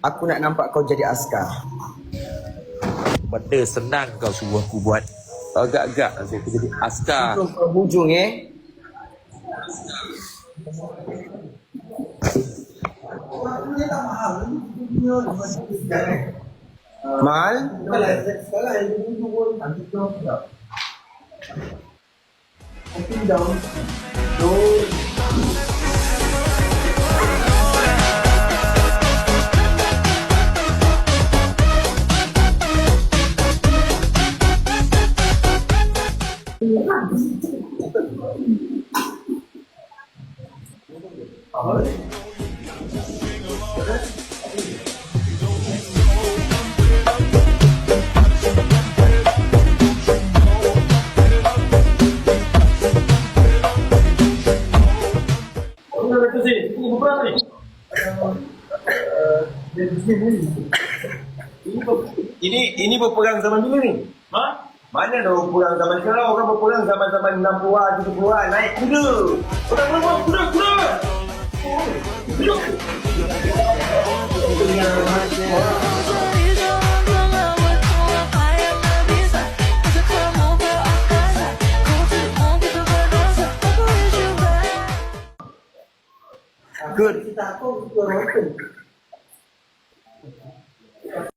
Aku nak nampak kau jadi askar. Benda senang kau suruh aku buat. Agak-agak aku jadi askar. Hujung ke hujung Mal? Ini berperang zaman bila ni? Mana dah berperang zaman sekarang? Orang berperang zaman-zaman 60-an, 70-an. Naik kuda. Kuda. Hidup. Good.